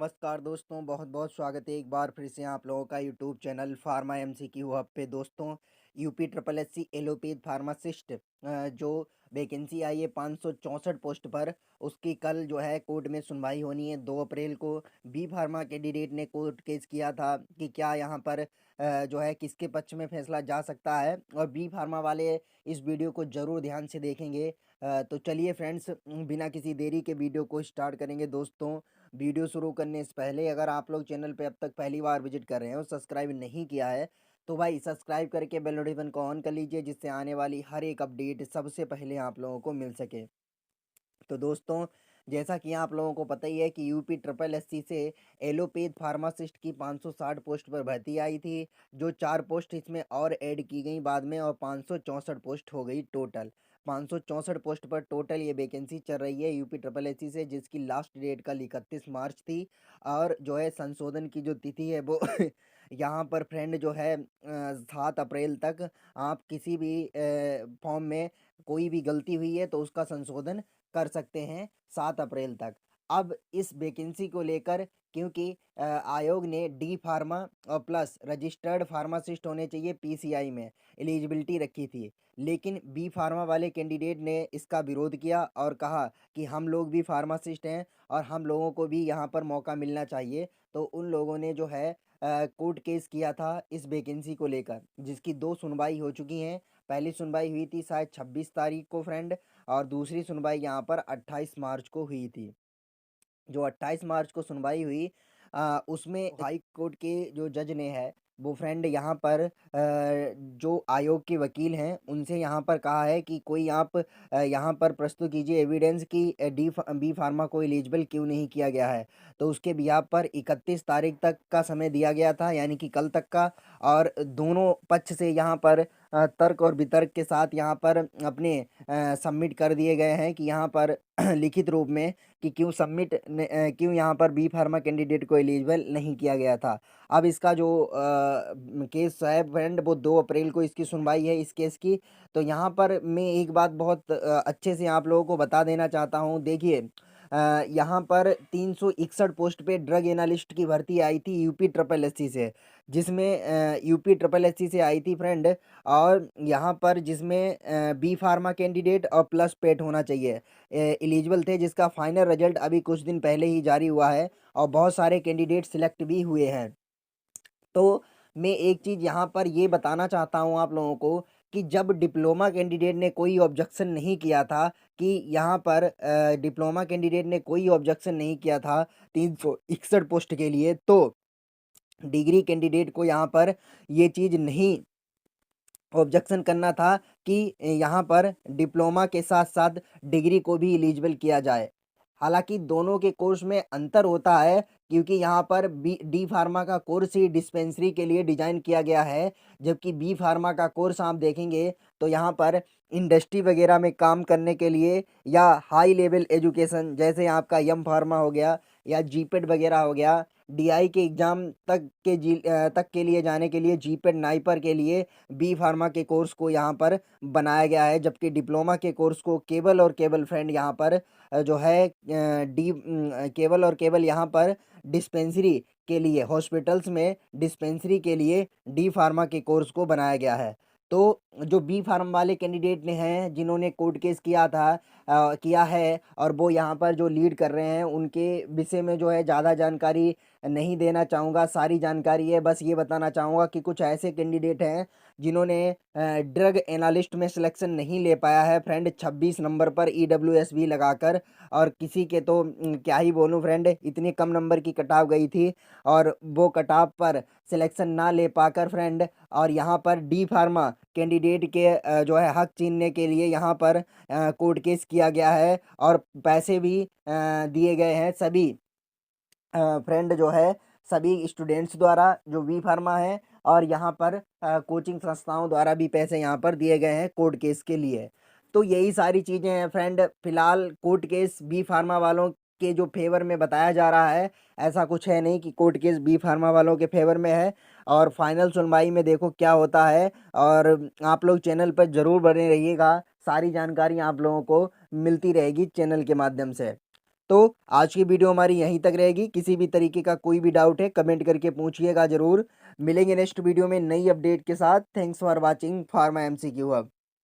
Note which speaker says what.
Speaker 1: नमस्कार दोस्तों, बहुत बहुत स्वागत है एक बार फिर से आप लोगों का YouTube channel pharma MCQ hub पे। दोस्तों, UP triple SC allopath pharmacist जो वैकेंसी आई है 564 पोस्ट पर, उसकी कल जो है कोर्ट में सुनवाई होनी है 2 अप्रैल को। बी फार्मा कैंडिडेट ने कोर्ट केस किया था कि क्या यहाँ पर जो है किसके पक्ष में फैसला जा सकता है, और बी फार्मा वाले इस वीडियो को ज़रूर ध्यान से देखेंगे। तो चलिए फ्रेंड्स, बिना किसी देरी के वीडियो को स्टार्ट करेंगे। दोस्तों, वीडियो शुरू करने से पहले अगर आप लोग चैनल पे अब तक पहली बार विजिट कर रहे हैं और सब्सक्राइब नहीं किया है, तो भाई सब्सक्राइब करके बेल नोटिफिकेशन को ऑन कर लीजिए, जिससे आने वाली हर एक अपडेट सबसे पहले आप लोगों को मिल सके। तो दोस्तों, जैसा कि आप लोगों को पता ही है कि यूपी ट्रिपल एससी से एलोपैथ फार्मासिस्ट की 560 पोस्ट पर भर्ती आई थी। जो 4 पोस्ट इसमें और ऐड की गई बाद में, और 564 पोस्ट हो गई टोटल। 564 पोस्ट पर टोटल ये वैकेंसी चल रही है यूपी ट्रिपल एससी से, जिसकी लास्ट डेट कल 31 मार्च थी। और जो है संशोधन की जो तिथि है वो यहाँ पर फ्रेंड जो है 7 अप्रैल तक आप किसी भी फॉर्म में कोई भी गलती हुई है तो उसका संशोधन कर सकते हैं 7 अप्रैल तक। अब इस वैकेंसी को लेकर, क्योंकि आयोग ने डी फार्मा और प्लस रजिस्टर्ड फार्मासिस्ट होने चाहिए पीसीआई में एलिजिबिलिटी रखी थी, लेकिन बी फार्मा वाले कैंडिडेट ने इसका विरोध किया और कहा कि हम लोग भी फार्मासिस्ट हैं और हम लोगों को भी यहाँ पर मौका मिलना चाहिए। तो उन लोगों ने जो है कोर्ट केस किया था इस वैकेंसी को लेकर, जिसकी 2 सुनवाई हो चुकी हैं। पहली सुनवाई हुई थी शायद 26 तारीख को फ्रेंड, और दूसरी सुनवाई यहाँ पर 28 मार्च को हुई थी। जो 28 मार्च को सुनवाई हुई, उसमें हाई कोर्ट के जो जज ने है वो फ्रेंड यहाँ पर जो आयोग के वकील हैं उनसे यहाँ पर कहा है कि कोई आप यहाँ पर प्रस्तुत कीजिए एविडेंस कि बी फार्मा को एलिजिबल क्यों नहीं किया गया है। तो उसके बिहाफ पर 31 तारीख तक का समय दिया गया था, यानी कि कल तक का। और दोनों पक्ष से यहाँ पर तर्क और वितर्क के साथ यहाँ पर अपने सबमिट कर दिए गए हैं कि यहाँ पर लिखित रूप में कि क्यों यहाँ पर बी फार्मा कैंडिडेट को एलिजिबल नहीं किया गया था। अब इसका जो केस है फ्रेंड, वो 2 अप्रैल को इसकी सुनवाई है इस केस की। तो यहाँ पर मैं एक बात बहुत अच्छे से आप लोगों को बता देना चाहता हूँ। देखिए, यहाँ पर 361 पोस्ट पे ड्रग एनालिस्ट की भर्ती आई थी यूपी ट्रिपल एससी से, जिसमें यूपी ट्रिपल एससी से आई थी फ्रेंड। और यहाँ पर जिसमें बी फार्मा कैंडिडेट और प्लस पेट होना चाहिए एलिजिबल थे, जिसका फाइनल रिजल्ट अभी कुछ दिन पहले ही जारी हुआ है और बहुत सारे कैंडिडेट सिलेक्ट भी हुए हैं। तो मैं एक चीज़ यहाँ पर ये बताना चाहता हूँ आप लोगों को कि जब डिप्लोमा कैंडिडेट ने कोई ऑब्जेक्शन नहीं किया था, कि यहाँ पर डिप्लोमा कैंडिडेट ने कोई ऑब्जेक्शन नहीं किया था 361 पोस्ट के लिए, तो डिग्री कैंडिडेट को यहाँ पर ये चीज़ नहीं ऑब्जेक्शन करना था कि यहाँ पर डिप्लोमा के साथ साथ डिग्री को भी एलिजिबल किया जाए। हालांकि दोनों के कोर्स में अंतर होता है, क्योंकि यहाँ पर डी फार्मा का कोर्स ही डिस्पेंसरी के लिए डिजाइन किया गया है, जबकि बी फार्मा का कोर्स आप देखेंगे तो यहाँ पर इंडस्ट्री वगैरह में काम करने के लिए, या हाई लेवल एजुकेशन जैसे आपका यम फार्मा हो गया या जीपेड वगैरह हो गया, डीआई के एग्ज़ाम तक के लिए जाने के लिए जीपेड नाइपर के लिए बी फार्मा के कोर्स को यहाँ पर बनाया गया है। जबकि डिप्लोमा के कोर्स को केवल और केवल फ्रेंड यहाँ पर जो है केवल और केवल यहाँ पर डिस्पेंसरी के लिए, हॉस्पिटल्स में डिस्पेंसरी के लिए डी फार्मा के कोर्स को बनाया गया है। तो जो बी फार्म वाले कैंडिडेट ने हैं जिन्होंने कोर्ट केस किया है, और वो यहाँ पर जो लीड कर रहे हैं, उनके विषय में जो है ज़्यादा जानकारी नहीं देना चाहूँगा। सारी जानकारी है, बस ये बताना चाहूँगा कि कुछ ऐसे कैंडिडेट हैं जिन्होंने ड्रग एनालिस्ट में सिलेक्शन नहीं ले पाया है फ्रेंड 26 नंबर पर ईडब्ल्यूएस भी लगाकर। और किसी के तो क्या ही बोलूँ फ्रेंड, इतनी कम नंबर की कटाव गई थी और वो कटाव पर सिलेक्शन ना ले पाकर फ्रेंड, और यहाँ पर डी फार्मा कैंडिडेट के जो है हक छीनने के लिए यहाँ पर कोर्ट केस किया गया है, और पैसे भी दिए गए हैं सभी फ्रेंड जो है सभी स्टूडेंट्स द्वारा जो वी फार्मा है, और यहाँ पर कोचिंग संस्थाओं द्वारा भी पैसे यहाँ पर दिए गए हैं कोर्ट केस के लिए। तो यही सारी चीज़ें हैं फ्रेंड। फिलहाल कोर्ट केस बी फार्मा वालों के जो फेवर में बताया जा रहा है, ऐसा कुछ है नहीं कि कोर्ट केस बी फार्मा वालों के फेवर में है। और फाइनल सुनवाई में देखो क्या होता है, और आप लोग चैनल पर ज़रूर बने रहिएगा, सारी जानकारी आप लोगों को मिलती रहेगी चैनल के माध्यम से। तो आज की वीडियो हमारी यहीं तक रहेगी। किसी भी तरीके का कोई भी डाउट है कमेंट करके पूछिएगा ज़रूर। मिलेंगे नेक्स्ट वीडियो में नई अपडेट के साथ। Thanks for watching pharma MCQ hub.